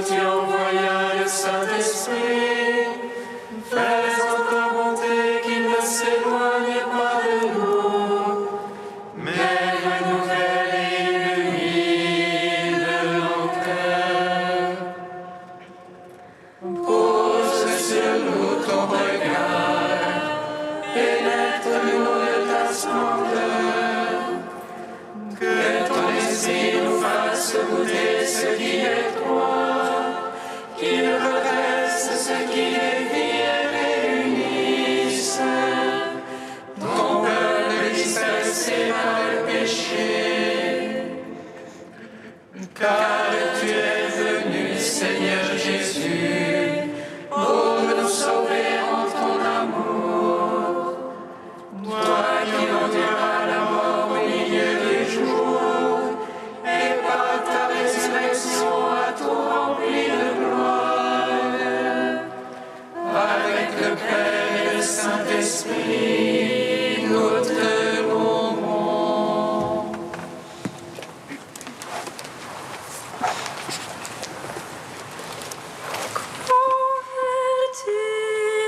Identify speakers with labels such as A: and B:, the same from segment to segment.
A: tu envoyas le Saint-Esprit, faisant ta bonté qu'il ne s'éloigne pas de nous, mais renouvelle et illumine nos cœurs. Pose sur nous ton regard, pénètre-nous de ta splendeur, que ton esprit nous fasse goûter ce qui est toi, qu'il redresse ce qui dévie et réunisse ton peuple dispersé par le péché. Car tu es venu, Seigneur Jésus, pour nous sauver en ton amour. Toi qui enduras la mort au milieu du jour, et par ta résurrection à tout rempli de gloire. Avec le Père et le Saint-Esprit, nous te louerons.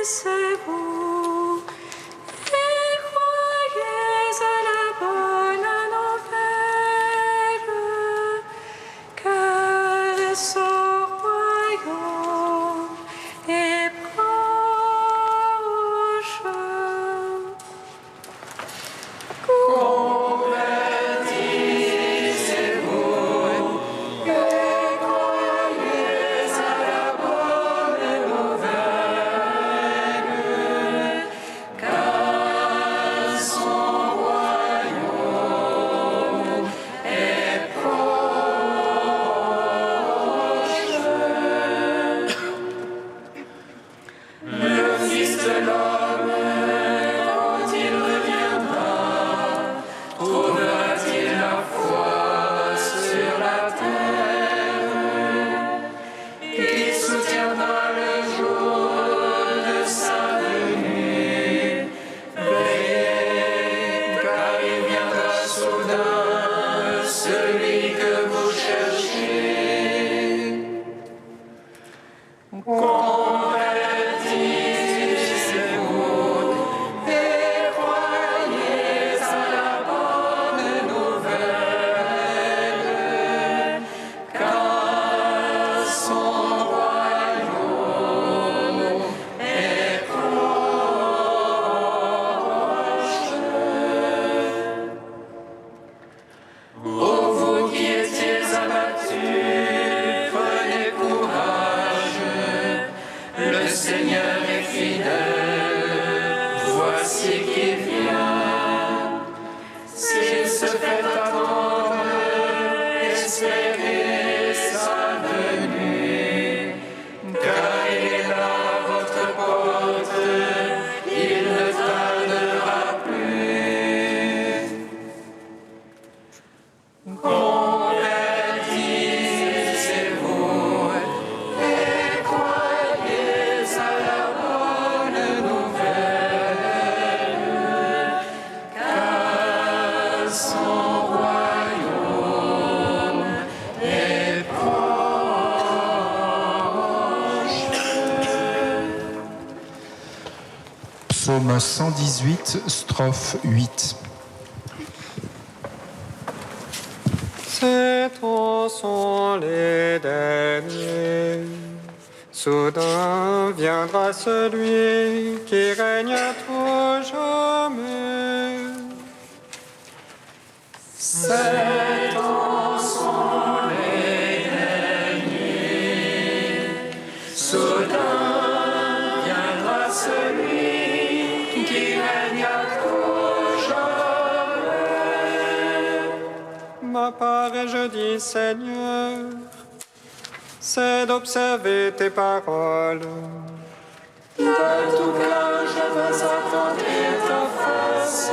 B: Convertissez-vous et croyez à la bonne nouvelle, car son royaume est proche.
A: Le Fils de l'homme, quand il reviendra, trouvera-t-il la foi sur la terre? Il soutiendra le jour de sa venue. Veillez, car il viendra soudain, celui que vous cherchez. Convertissez-vous et croyez à la bonne nouvelle, car son royaume est proche. Ô vous qui étiez abattus, prenez courage, le Seigneur est fidèle, voici qu'il vient. S'il se fait attendre, espérez sa venue, car il est là à votre porte, il ne tardera plus. Convertissez-vous et croyez à la bonne nouvelle, car son royaume est proche.
C: Psaume 118, strophe 8.
D: Ces temps sont les derniers. Soudain viendra celui qui règne à tout jamais.
A: Ces temps sont les derniers. Soudain viendra celui qui règne à tout jamais.
D: Ma part et je dis, Seigneur, c'est d'observer tes paroles.
A: De tout cœur je veux attendre ta face.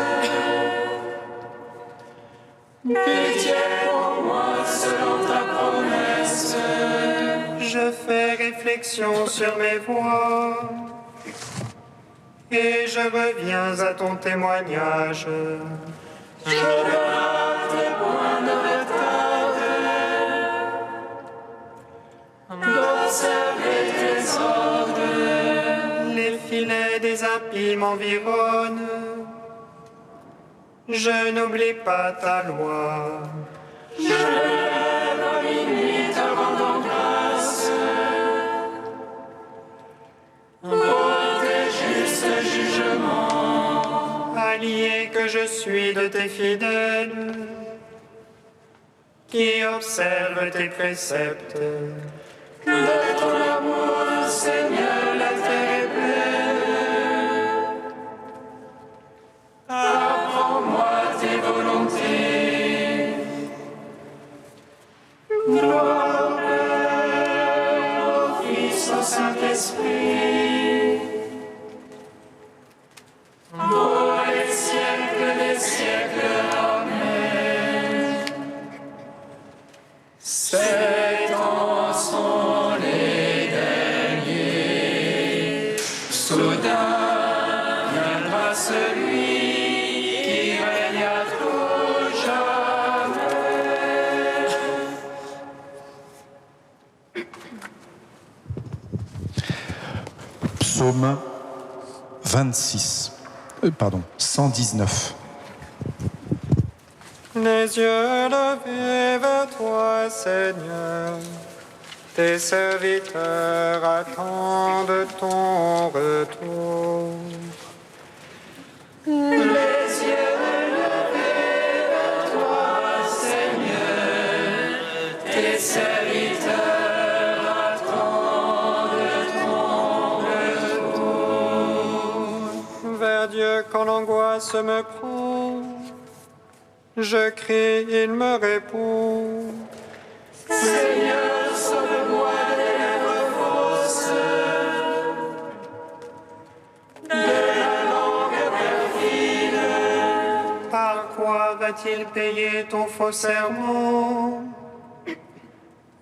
A: Pitié pour moi selon ta promesse.
D: Je fais réflexion sur mes voies et je reviens à ton témoignage.
A: Je regarde tes points de retard. conserver tes ordres.
D: Les filets des impies m'environnent. Je n'oublie pas ta loi.
A: Je lève à minuit te rendant grâce. Pour tes justes jugements.
D: Allié que je suis de tes fidèles, qui observent tes préceptes.
A: De ton amour, Seigneur, la terre est pleine. Apprends-moi tes volontés. Gloire au Père, au Fils, au Saint-Esprit. Pour les siècles des siècles. Amen. Ces temps sont les derniers. Soudain viendra celui qui règne à tout jamais.
C: Psaume 26. 119.
D: Les yeux levés vers toi, Seigneur, tes serviteurs attendent ton retour.
A: Les yeux levés vers toi, Seigneur, tes serviteurs attendent ton retour.
D: Vers Dieu quand l'angoisse me prend, je crie, il me répond.
A: Seigneur, sauve-moi des lèvres fausses, de la langue perfide.
D: Par quoi va-t-il payer ton faux serment?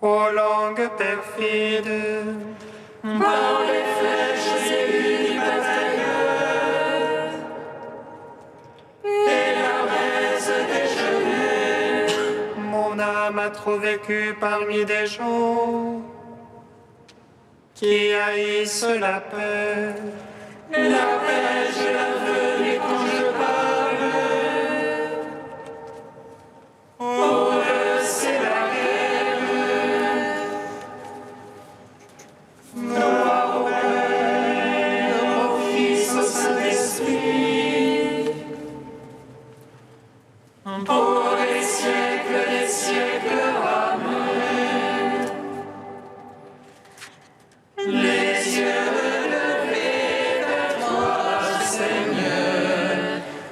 D: Ô langue perfide,
A: Par les flèches aiguës du batailleur et la raise des genêts.
D: mon âme a trop vécu parmi des gens qui haïssent la paix.
A: La paix, je la veux, mais quand je parle, pour eux, c'est la guerre. Gloire au Père, au Fils, au Saint-Esprit, pour les siècles des siècles. Amen. Les yeux levés vers toi, Seigneur,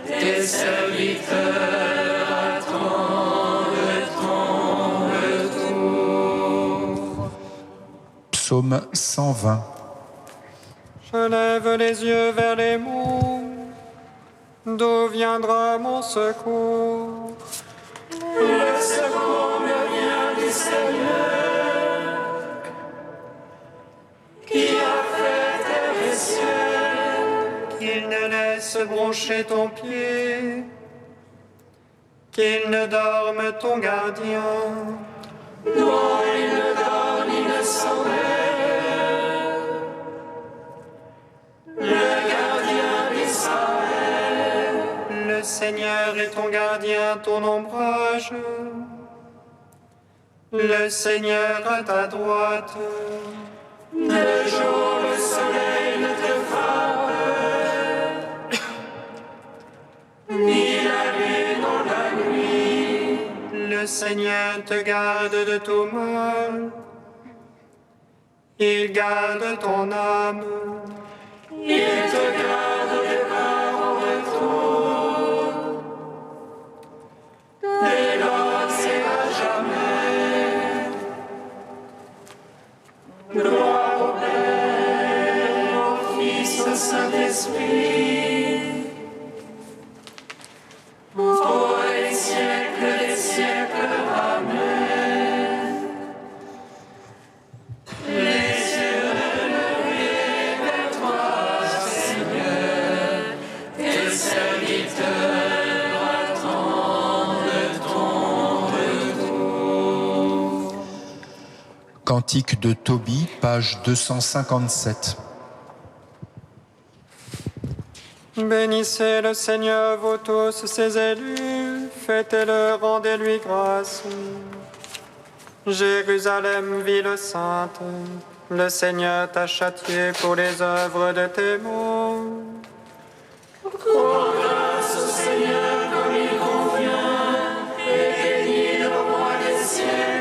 A: tes serviteurs attendent ton retour.
C: Psaume 120.
D: Je lève les yeux vers les monts, d'où viendra mon secours?
A: Le secours me vient du Seigneur, qui a fait terre et ciel.
D: Qu'il ne laisse broncher ton pied, qu'il ne dorme ton gardien.
A: Non, il ne dort ni ne sommeille. Le gardien d'Israël.
D: Le Seigneur est ton gardien, ton ombrage. Le Seigneur à ta droite.
A: Le jour, le soleil ne te frappe, ni la lune dans la nuit.
D: Le Seigneur te garde de tout mal. Il garde ton âme.
A: Il te garde au départ au retour, et l'anxiété à jamais. Gloire au Père, au Fils, au Saint-Esprit, pour les siècles des siècles. Amen. Les yeux levés vers toi, Seigneur, tes serviteurs attendent ton retour.
C: Cantique de Tobie, page 257.
D: Bénissez le Seigneur, vous tous ses élus, fêtez-le, rendez-lui grâce. Jérusalem, ville sainte, le Seigneur t'a châtié pour les œuvres de tes maux.
A: Rends grâce au Seigneur comme il convient, et bénis le roi des siècles.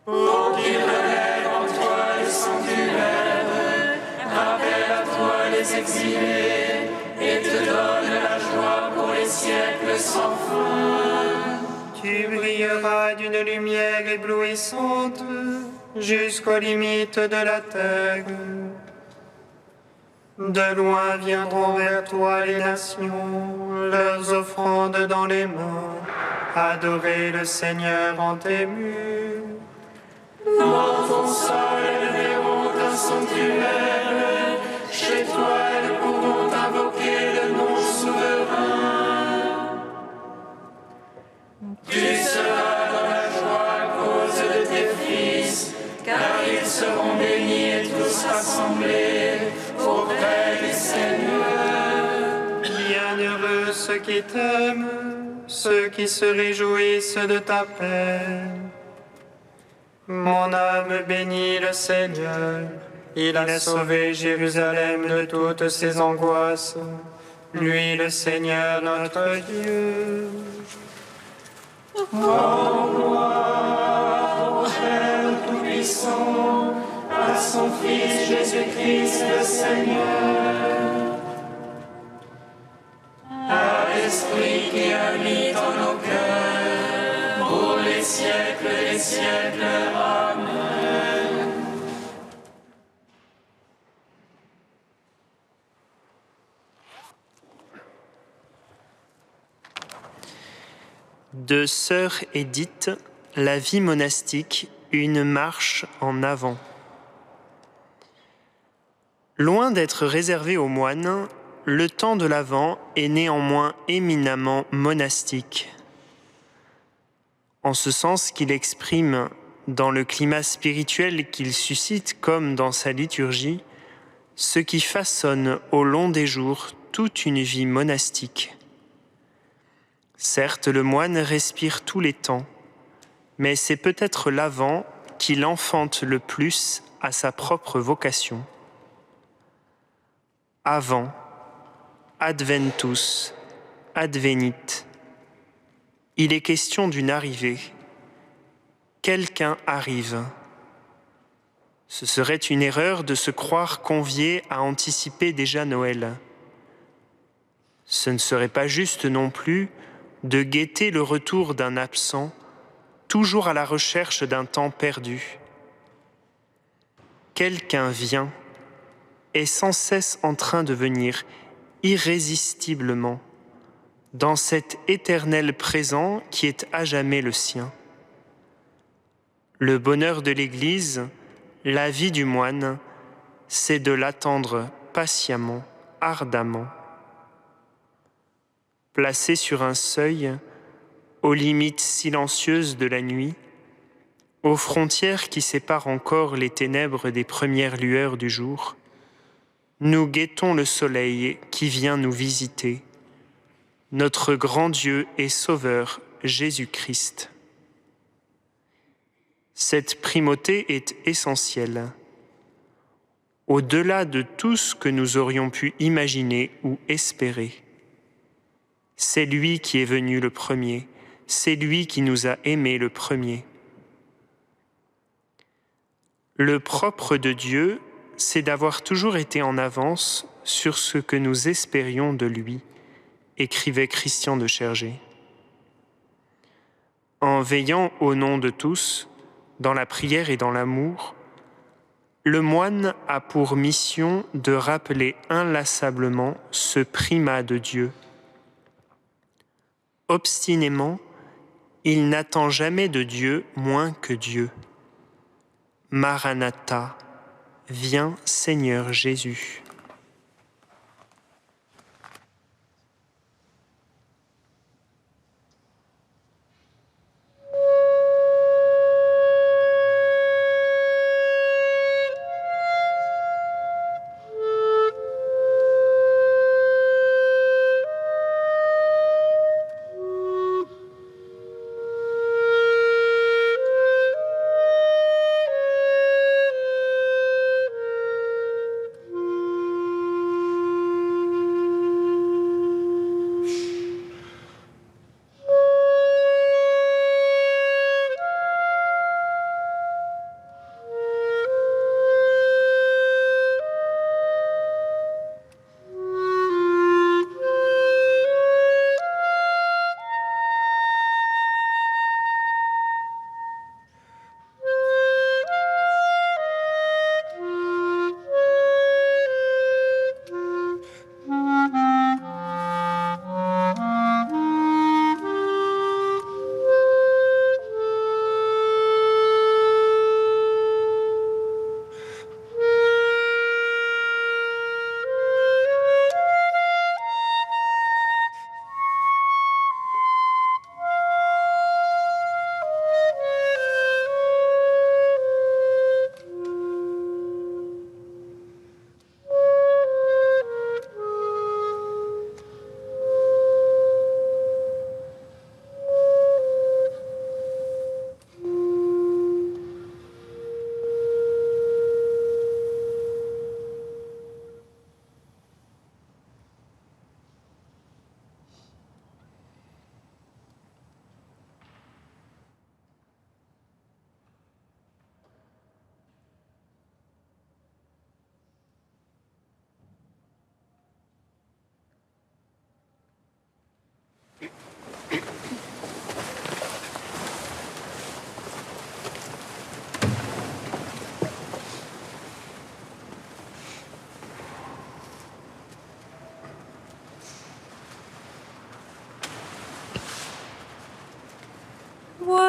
A: Pour qu'il relève en toi les sanctuaires, rappelle à toi les exilés, et te donne la joie pour les siècles sans fin.
D: Tu brilleras d'une lumière éblouissante jusqu'aux limites de la terre. De loin viendront vers toi les nations, leurs offrandes dans les mains, adorer le Seigneur en tes murs.
A: Dans ton sol, elles verront un sanctuaire, chez toi elles pourront invoquer le nom souverain. Tu seras dans la joie à cause de tes fils, car ils seront bénis et tous rassemblés auprès du Seigneur.
D: Bienheureux ceux qui t'aiment, ceux qui se réjouissent de ta paix. Mon âme bénit le Seigneur, il a sauvé Jérusalem de toutes ses angoisses. Lui, le Seigneur notre Dieu.
A: En gloire au Père Tout-Puissant, à son Fils Jésus-Christ le Seigneur, à l'Esprit qui habite en nos cœurs, pour les siècles des siècles. Amen.
E: De Sœur Édith, la vie monastique, une marche en avant. Loin d'être réservé aux moines, le temps de l'Avent est néanmoins éminemment monastique. En ce sens qu'il exprime, dans le climat spirituel qu'il suscite comme dans sa liturgie, ce qui façonne au long des jours toute une vie monastique. Certes, le moine respire tous les temps, mais c'est peut-être l'Avent qui l'enfante le plus à sa propre vocation. Avant, adventus, advenit. Il est question d'une arrivée. Quelqu'un arrive. Ce serait une erreur de se croire convié à anticiper déjà Noël. Ce ne serait pas juste non plus de guetter le retour d'un absent, toujours à la recherche d'un temps perdu. Quelqu'un vient, est sans cesse en train de venir, irrésistiblement, dans cet éternel présent qui est à jamais le sien. Le bonheur de l'Église, la vie du moine, c'est de l'attendre patiemment, ardemment. Placé sur un seuil, aux limites silencieuses de la nuit, aux frontières qui séparent encore les ténèbres des premières lueurs du jour, nous guettons le soleil qui vient nous visiter, notre grand Dieu et Sauveur Jésus-Christ. Cette primauté est essentielle. Au-delà de tout ce que nous aurions pu imaginer ou espérer. C'est lui qui est venu le premier, c'est lui qui nous a aimés le premier. Le propre de Dieu, c'est d'avoir toujours été en avance sur ce que nous espérions de lui, écrivait Christian de Chergé. En veillant au nom de tous, dans la prière et dans l'amour, le moine a pour mission de rappeler inlassablement ce primat de Dieu. Obstinément, il n'attend jamais de Dieu moins que Dieu. Maranatha, viens Seigneur Jésus.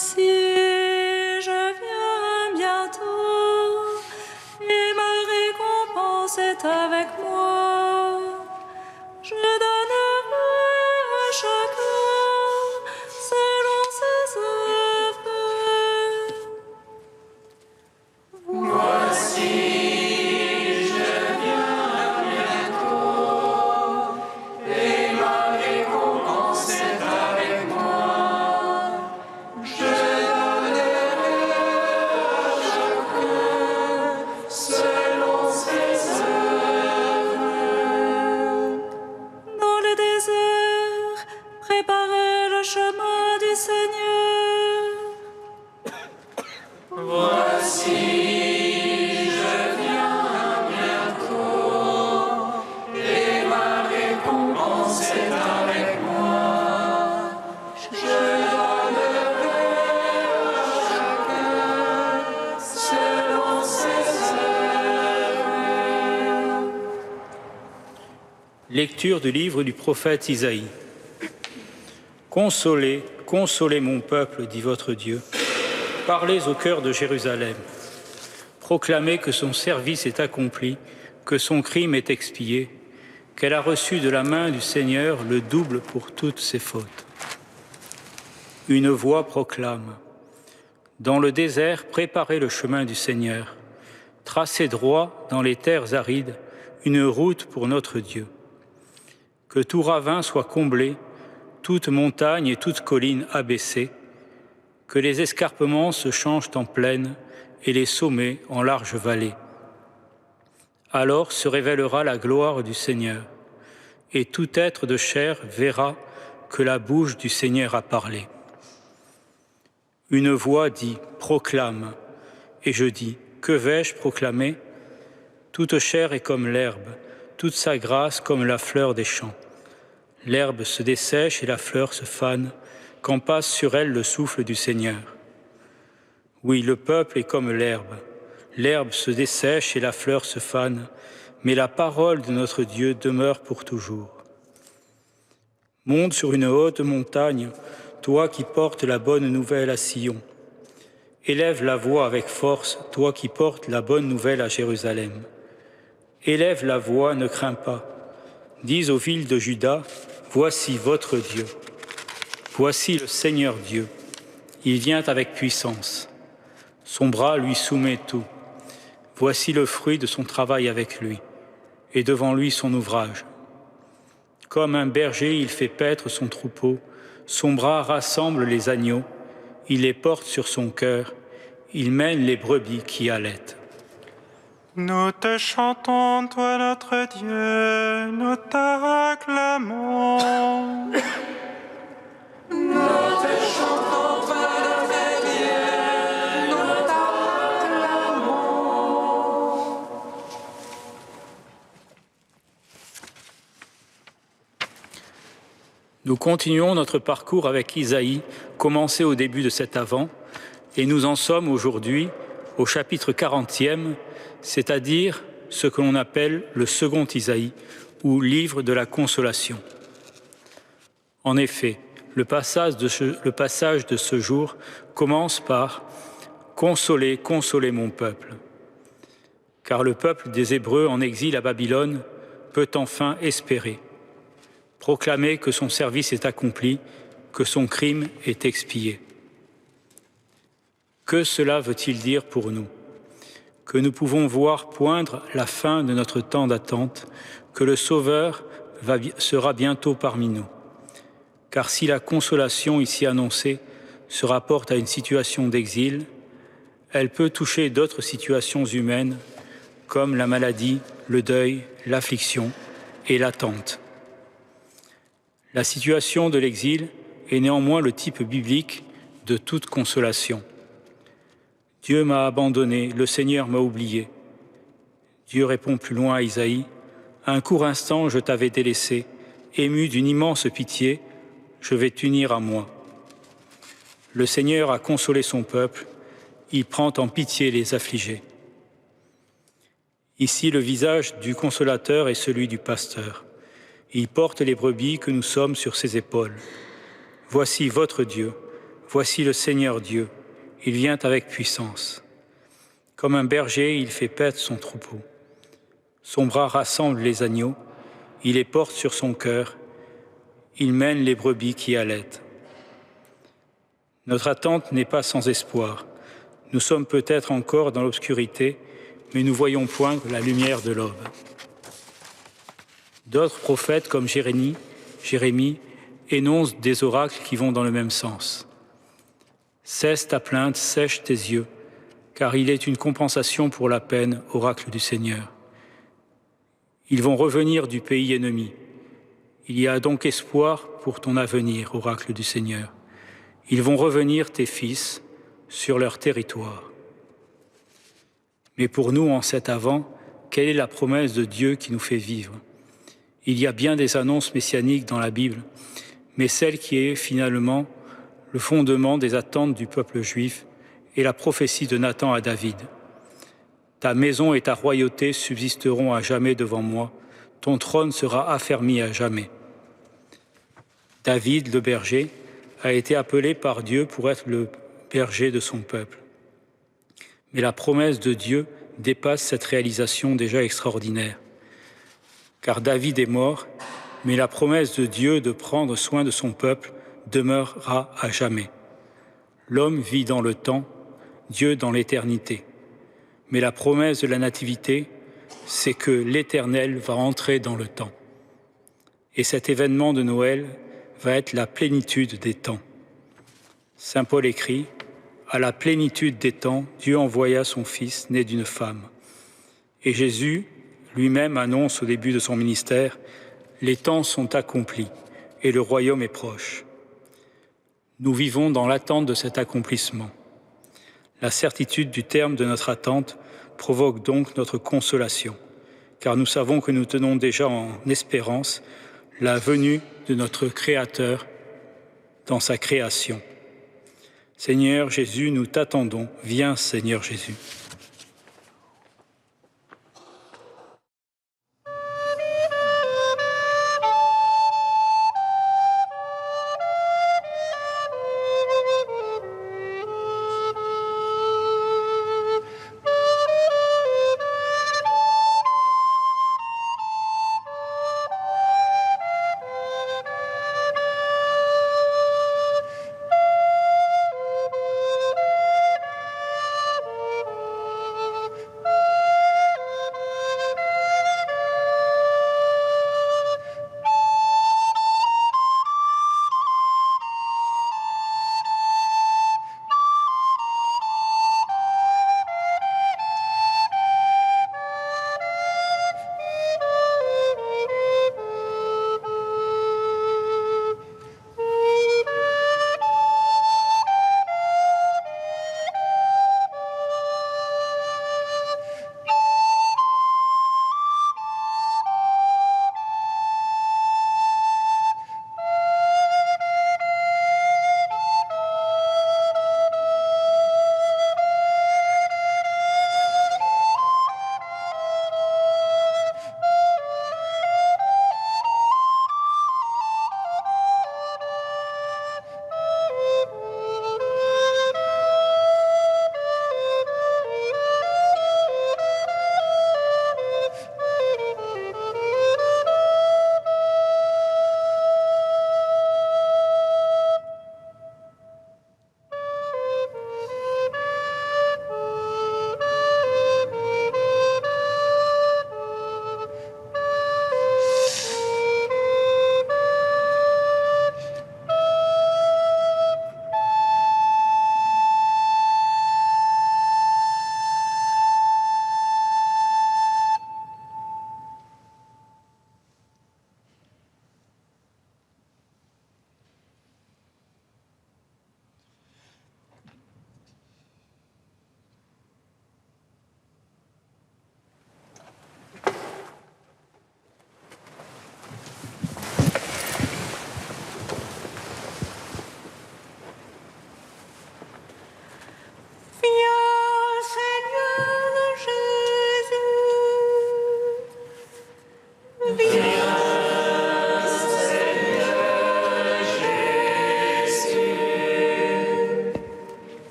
B: Voici, je viens bientôt, et ma récompense est avec moi. Je donnerai à chacun selon ses œuvres.
A: Voici, je viens bientôt, et ma récompense est avec moi. Je donnerai à chacun selon ses œuvres.
B: Dans le désert, préparez le chemin du Seigneur.
A: Voici, je viens bientôt, et ma récompense est avec moi. Je donnerai à chacun selon ses œuvres.
F: Lecture du livre du prophète Isaïe. Consolez, consolez mon peuple, dit votre Dieu. Parlez au cœur de Jérusalem. Proclamez que son service est accompli, que son crime est expié, qu'elle a reçu de la main du Seigneur le double pour toutes ses fautes. Une voix proclame. Dans le désert, préparez le chemin du Seigneur. Tracez droit dans les terres arides une route pour notre Dieu. Que tout ravin soit comblé, toute montagne et toute colline abaissée, que les escarpements se changent en plaine et les sommets en larges vallées. Alors se révélera la gloire du Seigneur, et tout être de chair verra que la bouche du Seigneur a parlé. Une voix dit « Proclame », et je dis « Que vais-je proclamer ?» Toute chair est comme l'herbe, toute sa grâce comme la fleur des champs. L'herbe se dessèche et la fleur se fane, quand passe sur elle le souffle du Seigneur. Oui, le peuple est comme l'herbe. L'herbe se dessèche et la fleur se fane, mais la parole de notre Dieu demeure pour toujours. Monte sur une haute montagne, toi qui portes la bonne nouvelle à Sion. Élève la voix avec force, toi qui portes la bonne nouvelle à Jérusalem. Élève la voix, ne crains pas. Dis aux villes de Juda, voici votre Dieu. Voici le Seigneur Dieu. Il vient avec puissance. Son bras lui soumet tout. Voici le fruit de son travail avec lui, et devant lui son ouvrage. Comme un berger, il fait paître son troupeau, son bras rassemble les agneaux, il les porte sur son cœur, il mène les brebis qui allaitent.
D: Nous te chantons, toi notre Dieu, nous t'acclamons.
A: Nous te chantons, toi notre Dieu, nous t'acclamons.
F: Nous continuons notre parcours avec Isaïe, commencé au début de cet Avent, et nous en sommes aujourd'hui au chapitre 40e, c'est-à-dire ce que l'on appelle le second Isaïe, ou livre de la consolation. En effet, le passage de ce jour commence par « Consolez, consolez mon peuple ». Car le peuple des Hébreux en exil à Babylone peut enfin espérer, proclamer que son service est accompli, que son crime est expié. Que cela veut-il dire pour nous ? Que nous pouvons voir poindre la fin de notre temps d'attente, que le Sauveur sera bientôt parmi nous. Car si la consolation ici annoncée se rapporte à une situation d'exil, elle peut toucher d'autres situations humaines comme la maladie, le deuil, l'affliction et l'attente. La situation de l'exil est néanmoins le type biblique de toute consolation. Dieu m'a abandonné, le Seigneur m'a oublié. Dieu répond plus loin à Isaïe, « Un court instant je t'avais délaissé, ému d'une immense pitié, je vais t'unir à moi. » Le Seigneur a consolé son peuple, il prend en pitié les affligés. Ici, le visage du consolateur est celui du pasteur. Il porte les brebis que nous sommes sur ses épaules. Voici votre Dieu, voici le Seigneur Dieu, il vient avec puissance. Comme un berger, il fait paître son troupeau. Son bras rassemble les agneaux, il les porte sur son cœur, il mène les brebis qui allaitent. Notre attente n'est pas sans espoir. Nous sommes peut-être encore dans l'obscurité, mais nous voyons poindre la lumière de l'aube. D'autres prophètes comme Jérémie énoncent des oracles qui vont dans le même sens. Cesse ta plainte, sèche tes yeux, car il est une compensation pour la peine, oracle du Seigneur. Ils vont revenir du pays ennemi. Il y a donc espoir pour ton avenir, oracle du Seigneur. Ils vont revenir, tes fils, sur leur territoire. Mais pour nous, en cet avant, quelle est la promesse de Dieu qui nous fait vivre? Il y a bien des annonces messianiques dans la Bible, mais celle qui est finalement le fondement des attentes du peuple juif est la prophétie de Nathan à David. Ta maison et ta royauté subsisteront à jamais devant moi, ton trône sera affermi à jamais. David, le berger, a été appelé par Dieu pour être le berger de son peuple. Mais la promesse de Dieu dépasse cette réalisation déjà extraordinaire. Car David est mort, mais la promesse de Dieu de prendre soin de son peuple demeurera à jamais. L'homme vit dans le temps, Dieu dans l'éternité. Mais la promesse de la nativité, c'est que l'Éternel va entrer dans le temps. Et cet événement de Noël va être la plénitude des temps. Saint Paul écrit « À la plénitude des temps, Dieu envoya son Fils, né d'une femme. » Et Jésus lui-même annonce au début de son ministère « Les temps sont accomplis et le royaume est proche. » Nous vivons dans l'attente de cet accomplissement. La certitude du terme de notre attente provoque donc notre consolation, car nous savons que nous tenons déjà en espérance la venue de notre Créateur dans sa création. Seigneur Jésus, nous t'attendons. Viens, Seigneur Jésus.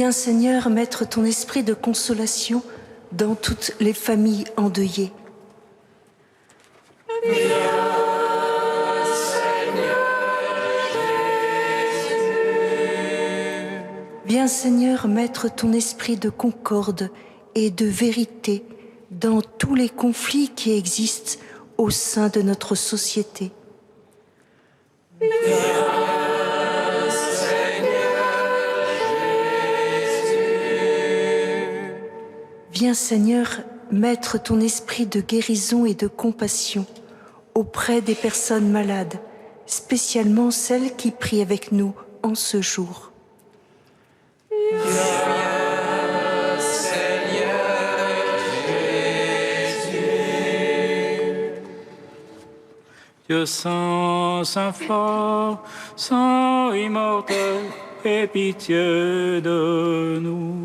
G: Viens Seigneur mettre ton esprit de consolation dans toutes les familles endeuillées. Viens Seigneur mettre ton esprit de concorde et de vérité dans tous les conflits qui existent au sein de notre société. Viens Seigneur mettre ton esprit de guérison et de compassion auprès des personnes malades, spécialement celles qui prient avec nous en ce jour.
F: Dieu saint, saint fort, saint immortel, aie pitié de nous.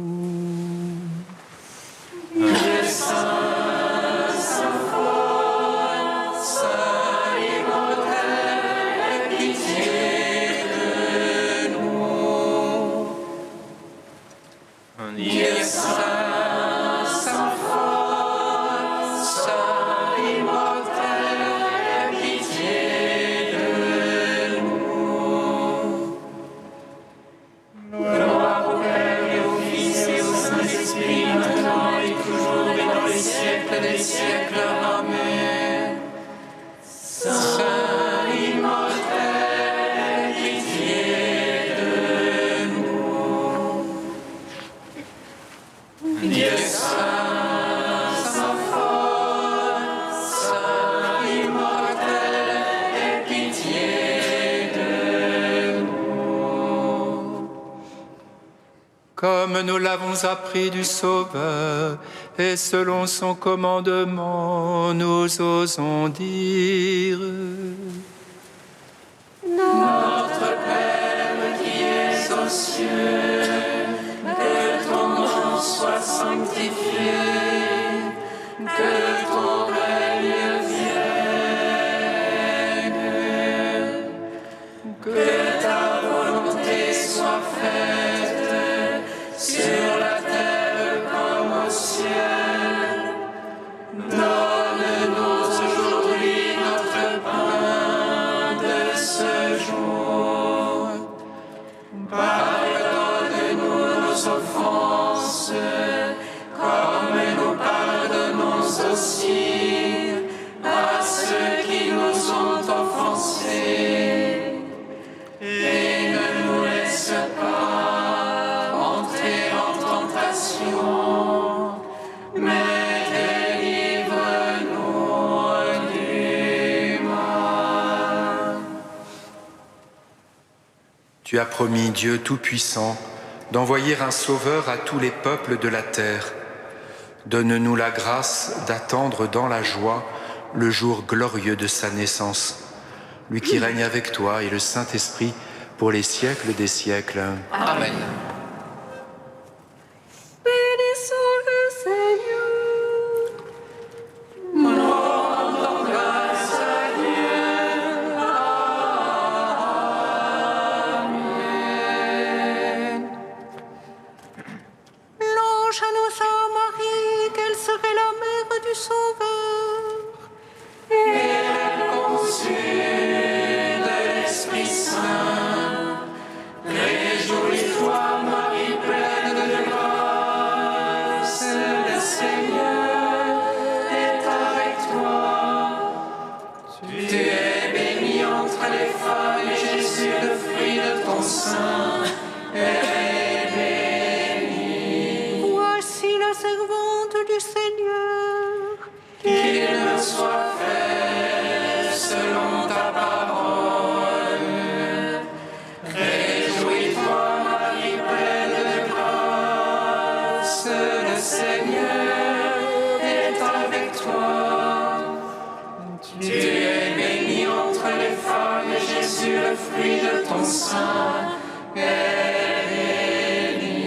A: Dieu saint, saint fort, saint immortel, aie pitié de nous. Dieu saint, saint fort, saint immortel, aie pitié de nous. Gloire au Père et au Fils et au Saint-Esprit, maintenant et toujours et dans les siècles des siècles. Amen. Saint immortel, aie pitié de nous. Dieu saint, saint fort, saint immortel, aie pitié de nous.
C: Comme nous l'avons appris du Sauveur, et selon son commandement, nous osons dire:
A: Notre Père qui es aux cieux, que ton nom soit sanctifié, que ton règne vienne, que ta volonté soit faite sur la terre comme au ciel. Donne-nous aujourd'hui notre pain de ce jour. Pardonne-nous nos offenses, comme nous pardonnons aussi à ceux qui nous ont offensés. Et ne nous laisse pas entrer en tentation, mais délivre-nous du mal.
C: Tu as promis, Dieu Tout-Puissant, d'envoyer un Sauveur à tous les peuples de la terre. Donne-nous la grâce d'attendre dans la joie le jour glorieux de sa naissance. Lui qui règne avec toi et le Saint-Esprit pour les siècles des siècles.
A: Amen.
B: Bénissons le Seigneur.
A: Rendons grâce à Dieu. Amen.
B: L'ange annonça à Marie qu'elle serait la mère du Sauveur.
A: Et elle conçut de l'Esprit Saint. Réjouis-toi, Marie pleine de grâce, le Seigneur est avec toi. Tu es bénie entre les femmes et Jésus, le fruit de ton sein, est béni.
B: Voici la servante du Seigneur.
A: Qu'il me soit fait selon ta parole. Réjouis-toi, Marie pleine de grâce, le Seigneur est avec toi. Tu es bénie entre les femmes et Jésus, le fruit de ton sein, est béni.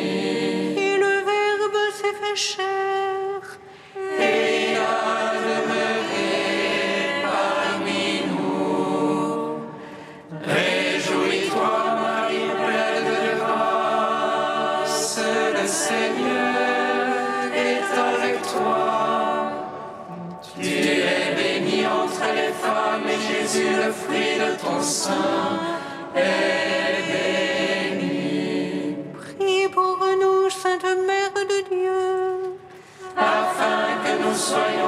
B: Et le Verbe s'est fait chair.
A: Et il a demeuré parmi nous. Réjouis-toi, Marie pleine de grâce, Jésus, le fruit de ton sein, est béni.
B: Prie pour nous, Sainte Mère de Dieu,
A: Afin que nous soyons